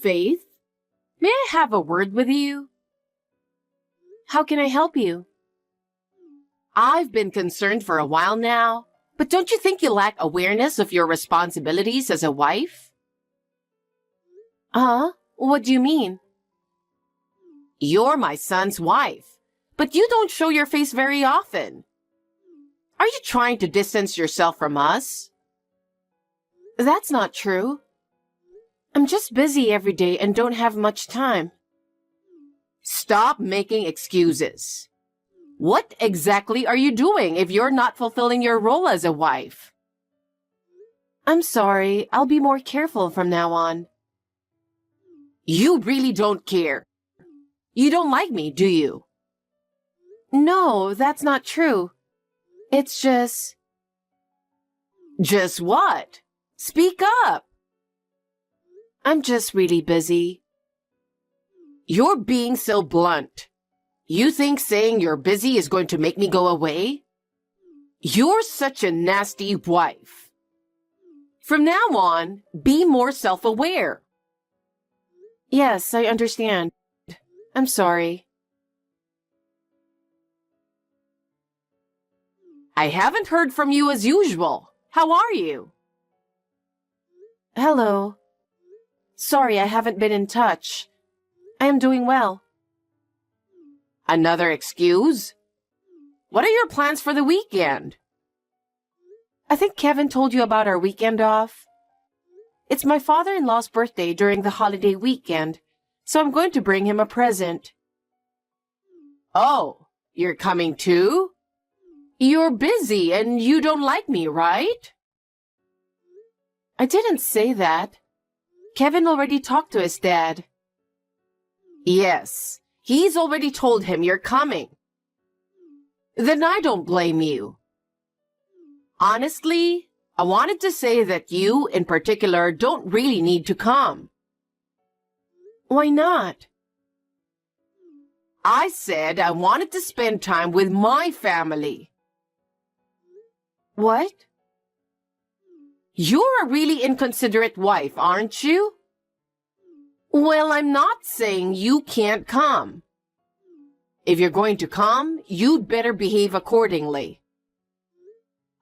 Faith, may I have a word with you? How can I help you? I've been concerned for a while now, but don't you think you lack awareness of your responsibilities as a wife? What do you mean? You're my son's wife, but you don't show your face very often. Are you trying to distance yourself from us? That's not true. I'm just busy every day and don't have much time. Stop making excuses. What exactly are you doing if you're not fulfilling your role as a wife? I'm sorry. I'll be more careful from now on. You really don't care. You don't like me, do you? No, that's not true. It's just... Just what? Speak up. I'm just really busy. You're being so blunt. You think saying you're busy is going to make me go away? You're such a nasty wife. From now on, be more self-aware. Yes, I understand. I'm sorry. I haven't heard from you as usual. How are you? Hello. Sorry, I haven't been in touch. I am doing well. Another excuse? What are your plans for the weekend? I think Kevin told you about our weekend off. It's my father-in-law's birthday during the holiday weekend, so I'm going to bring him a present. Oh, you're coming too? You're busy and you don't like me, right? I didn't say that. Kevin already talked to his dad. Yes, he's already told him you're coming. Then I don't blame you. Honestly, I wanted to say that you, in particular, don't really need to come. Why not? I said I wanted to spend time with my family. What? You're a really inconsiderate wife, aren't you? Well, I'm not saying you can't come. If you're going to come, you'd better behave accordingly.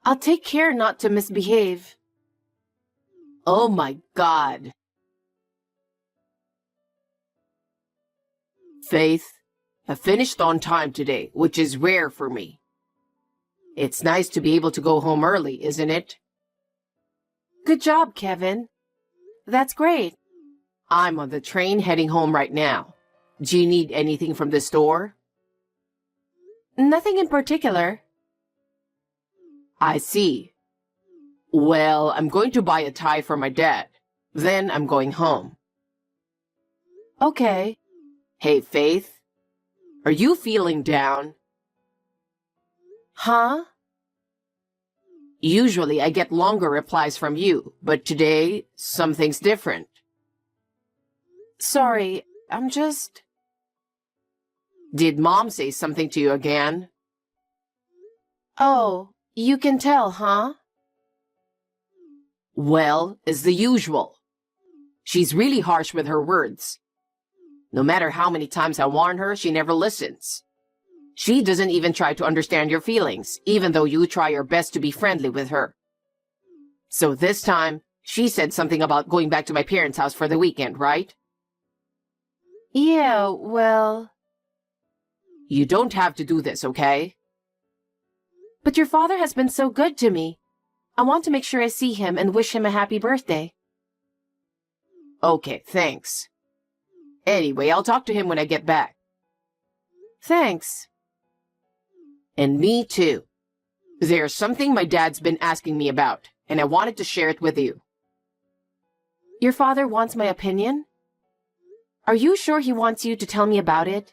I'll take care not to misbehave. Oh my God. Faith, I finished on time today, which is rare for me. It's nice to be able to go home early, isn't it? Good job, Kevin. That's great. I'm on the train heading home right now. Do you need anything from the store? Nothing in particular. I see. Well, I'm going to buy a tie for my dad. Then I'm going home. Okay. Hey, Faith. Are you feeling down? Huh? Usually I get longer replies from you, but today, something's different. Sorry, I'm just... Did Mom say something to you again? Oh, you can tell, huh? Well, it's the usual. She's really harsh with her words. No matter how many times I warn her, she never listens. She doesn't even try to understand your feelings, even though you try your best to be friendly with her. So this time, she said something about going back to my parents' house for the weekend, right? Yeah, well... You don't have to do this, okay? But your father has been so good to me. I want to make sure I see him and wish him a happy birthday. Okay, thanks. Anyway, I'll talk to him when I get back. Thanks. And me too. There's something my dad's been asking me about, and I wanted to share it with you. Your father wants my opinion? Are you sure he wants you to tell me about it?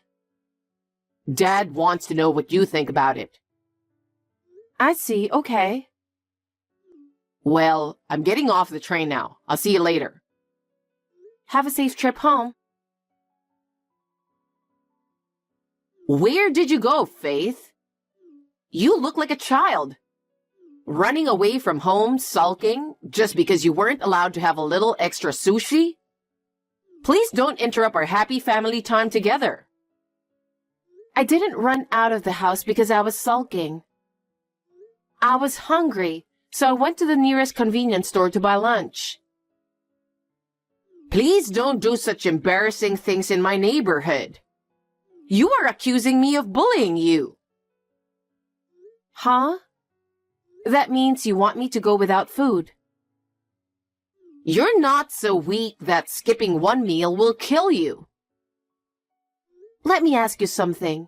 Dad wants to know what you think about it. I see, okay. Well, I'm getting off the train now. I'll see you later. Have a safe trip home. Where did you go, Faith? You look like a child. Running away from home, sulking, just because you weren't allowed to have a little extra sushi? Please don't interrupt our happy family time together. I didn't run out of the house because I was sulking. I was hungry, so I went to the nearest convenience store to buy lunch. Please don't do such embarrassing things in my neighborhood. You are accusing me of bullying you. Huh? That means you want me to go without food. You're not so weak that skipping one meal will kill you. Let me ask you something.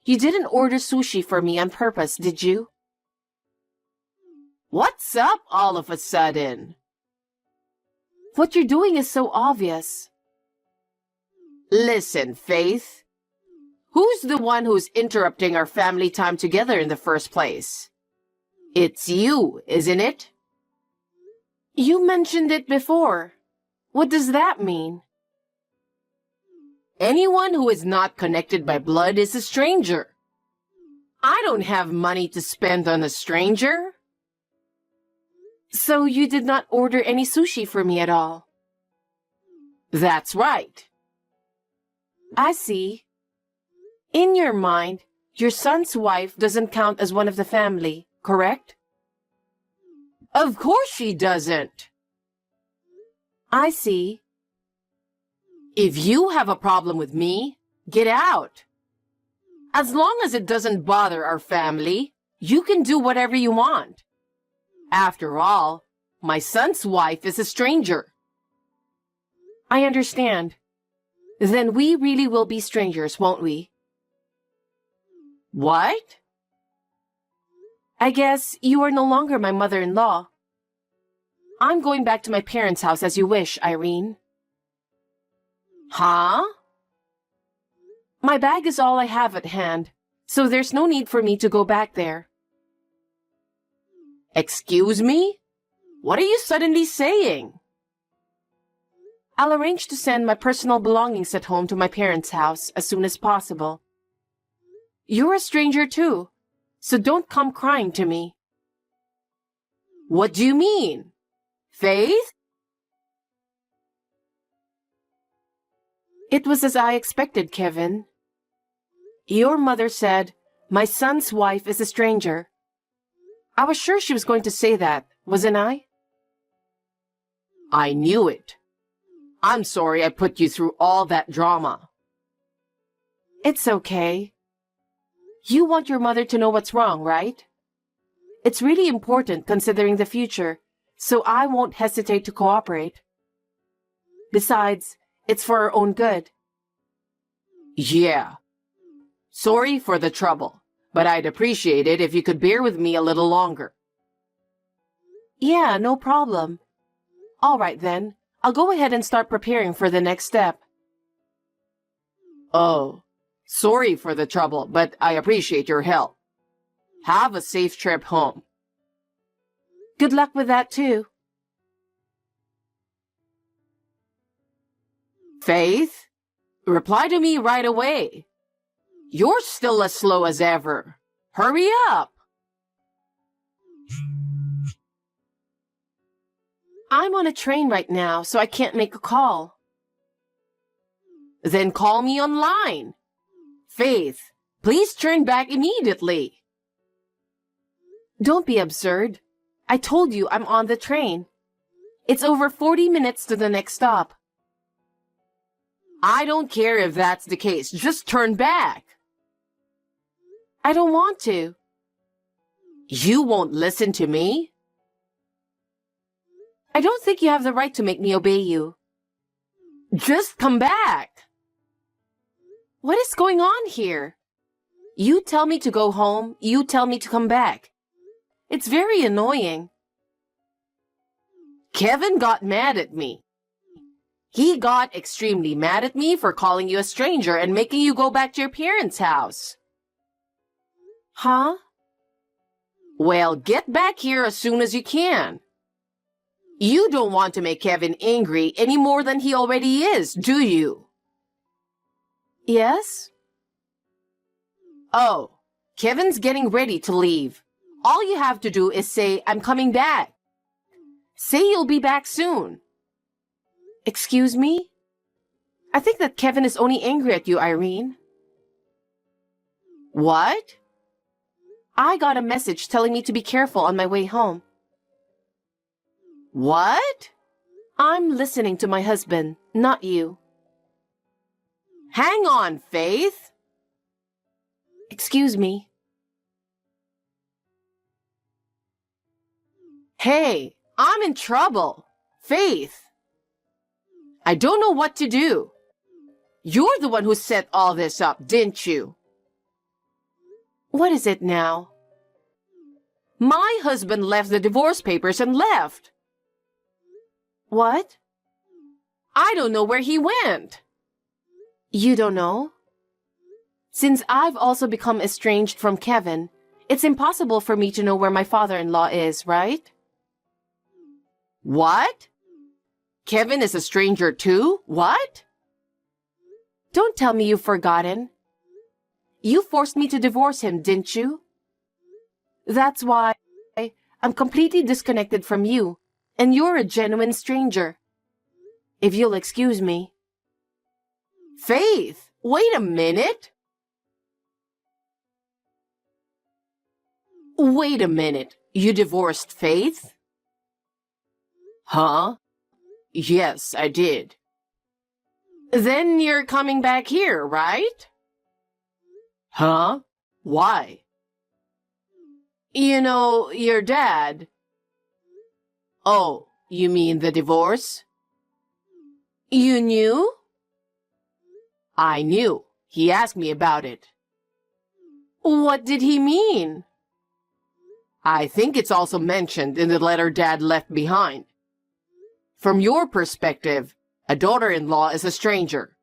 You didn't order sushi for me on purpose, did you? What's up all of a sudden? What you're doing is so obvious. Listen, Faith. Who's the one who's interrupting our family time together in the first place? It's you, isn't it? You mentioned it before. What does that mean? Anyone who is not connected by blood is a stranger. I don't have money to spend on a stranger. So you did not order any sushi for me at all? That's right. I see. In your mind, your son's wife doesn't count as one of the family, correct? Of course she doesn't. I see. If you have a problem with me, get out. As long as it doesn't bother our family, you can do whatever you want. After all, my son's wife is a stranger. I understand. Then we really will be strangers, won't we? What? I guess you are no longer my mother-in-law. I'm going back to my parents' house as you wish, Irene. Huh? My bag is all I have at hand, so there's no need for me to go back there. Excuse me? What are you suddenly saying? I'll arrange to send my personal belongings at home to my parents' house as soon as possible. You're a stranger too, so don't come crying to me. What do you mean? Faith? It was as I expected, Kevin. Your mother said, my son's wife is a stranger. I was sure she was going to say that, wasn't I? I knew it. I'm sorry I put you through all that drama. It's okay. You want your mother to know what's wrong, right? It's really important considering the future, so I won't hesitate to cooperate. Besides, it's for our own good. Yeah. Sorry for the trouble, but I'd appreciate it if you could bear with me a little longer. Yeah, no problem. All right then, I'll go ahead and start preparing for the next step. Oh, sorry for the trouble, but I appreciate your help. Have a safe trip home. Good luck with that too. Faith, reply to me right away. You're still as slow as ever. Hurry up. I'm on a train right now, so I can't make a call. Then call me online. Faith, please turn back immediately. Don't be absurd. I told you I'm on the train. It's over 40 minutes to the next stop. I don't care if that's the case. Just turn back. I don't want to. You won't listen to me? I don't think you have the right to make me obey you. Just come back. What is going on here? You tell me to go home, you tell me to come back. It's very annoying. Kevin got mad at me. He got extremely mad at me for calling you a stranger and making you go back to your parents' house. Huh? Well, get back here as soon as you can. You don't want to make Kevin angry any more than he already is, do you? Yes? Oh, Kevin's getting ready to leave. All you have to do is say, I'm coming back. Say you'll be back soon. Excuse me? I think that Kevin is only angry at you, Irene. What? I got a message telling me to be careful on my way home. What? I'm listening to my husband, not you. Hang on, Faith. Excuse me. Hey, I'm in trouble. Faith. I don't know what to do. You're the one who set all this up, didn't you? What is it now? My husband left the divorce papers and left. What? I don't know where he went. You don't know? Since I've also become estranged from Kevin, it's impossible for me to know where my father-in-law is, right? What? Kevin is a stranger too? What? Don't tell me you've forgotten. You forced me to divorce him, didn't you? That's why I'm completely disconnected from you, and you're a genuine stranger. If you'll excuse me. Faith, wait a minute. Wait a minute. You divorced Faith? Huh? Yes, I did. Then you're coming back here, right? Huh? Why? You know, your dad. Oh, you mean the divorce? You knew? I knew. He asked me about it. What did he mean? I think it's also mentioned in the letter Dad left behind. From your perspective, a daughter-in-law is a stranger.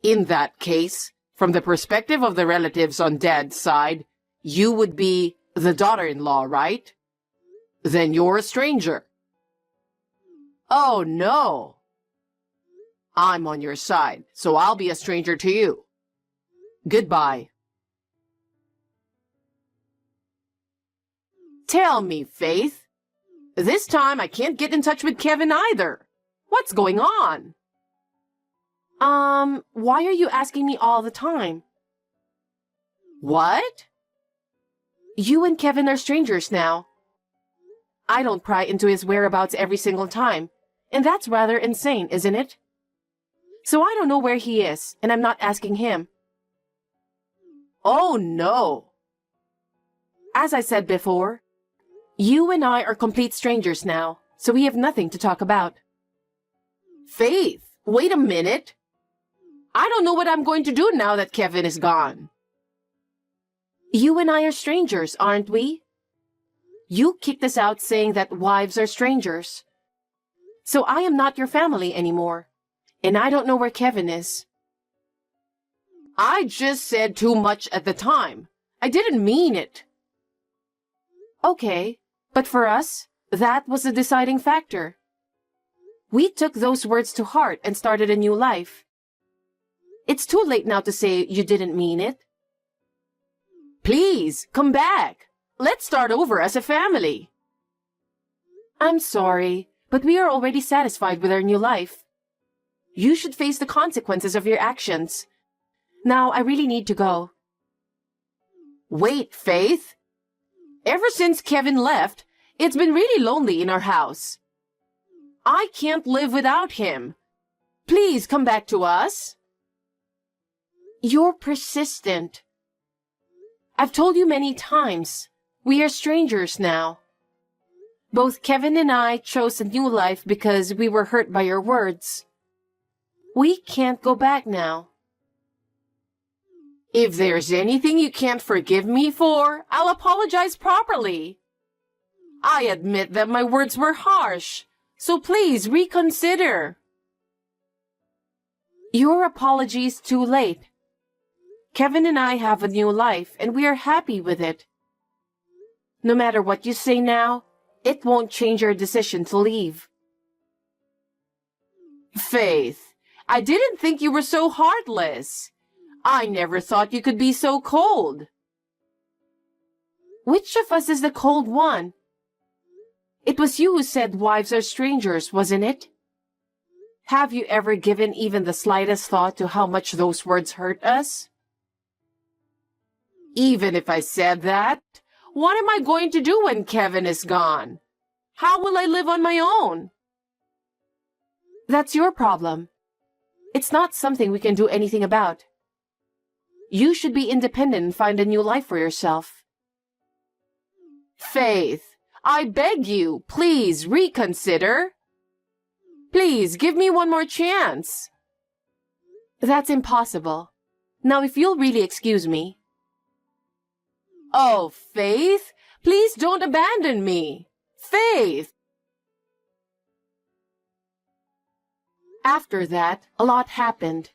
In that case, from the perspective of the relatives on Dad's side, you would be the daughter-in-law, right? Then you're a stranger. Oh, no. I'm on your side, so I'll be a stranger to you. Goodbye. Tell me, Faith. This time I can't get in touch with Kevin either. What's going on? Why are you asking me all the time? What? You and Kevin are strangers now. I don't pry into his whereabouts every single time, and that's rather insane, isn't it? So I don't know where he is, and I'm not asking him. Oh, no. As I said before, you and I are complete strangers now, so we have nothing to talk about. Faith, wait a minute. I don't know what I'm going to do now that Kevin is gone. You and I are strangers, aren't we? You kicked us out saying that wives are strangers. So I am not your family anymore, and I don't know where Kevin is. I just said too much at the time. I didn't mean it. Okay, but for us, that was the deciding factor. We took those words to heart and started a new life. It's too late now to say you didn't mean it. Please, come back. Let's start over as a family. I'm sorry, but we are already satisfied with our new life. You should face the consequences of your actions. Now, I really need to go. Wait, Faith. Ever since Kevin left, it's been really lonely in our house. I can't live without him. Please come back to us. You're persistent. I've told you many times, we are strangers now. Both Kevin and I chose a new life because we were hurt by your words. We can't go back now. If there's anything you can't forgive me for, I'll apologize properly. I admit that my words were harsh, so please reconsider. Your apology is too late. Kevin and I have a new life, and we are happy with it. No matter what you say now, it won't change your decision to leave. Faith, I didn't think you were so heartless. I never thought you could be so cold. Which of us is the cold one? It was you who said wives are strangers, wasn't it? Have you ever given even the slightest thought to how much those words hurt us? Even if I said that, what am I going to do when Kevin is gone? How will I live on my own? That's your problem. It's not something we can do anything about. You should be independent and find a new life for yourself. Faith, I beg you, please reconsider. Please give me one more chance. That's impossible. Now, if you'll really excuse me. Oh, Faith, please don't abandon me. Faith! After that, a lot happened.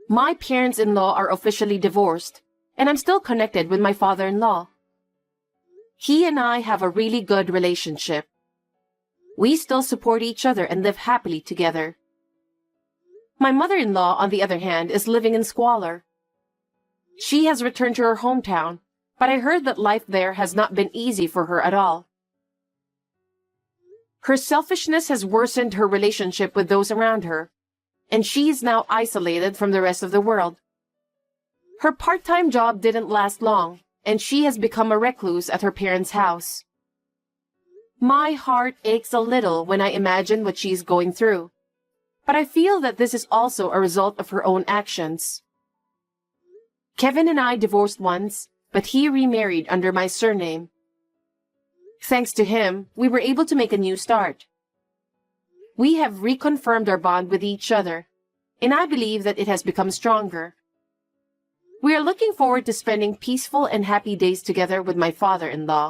My parents-in-law are officially divorced, and I'm still connected with my father-in-law. He and I have a really good relationship. We still support each other and live happily together. My mother-in-law, on the other hand, is living in squalor. She has returned to her hometown, but I heard that life there has not been easy for her at all. Her selfishness has worsened her relationship with those around her, and she is now isolated from the rest of the world. Her part-time job didn't last long, and she has become a recluse at her parents' house. My heart aches a little when I imagine what she's going through, but I feel that this is also a result of her own actions. Kevin and I divorced once, but he remarried under my surname. Thanks to him, we were able to make a new start. We have reconfirmed our bond with each other, and I believe that it has become stronger. We are looking forward to spending peaceful and happy days together with my father-in-law.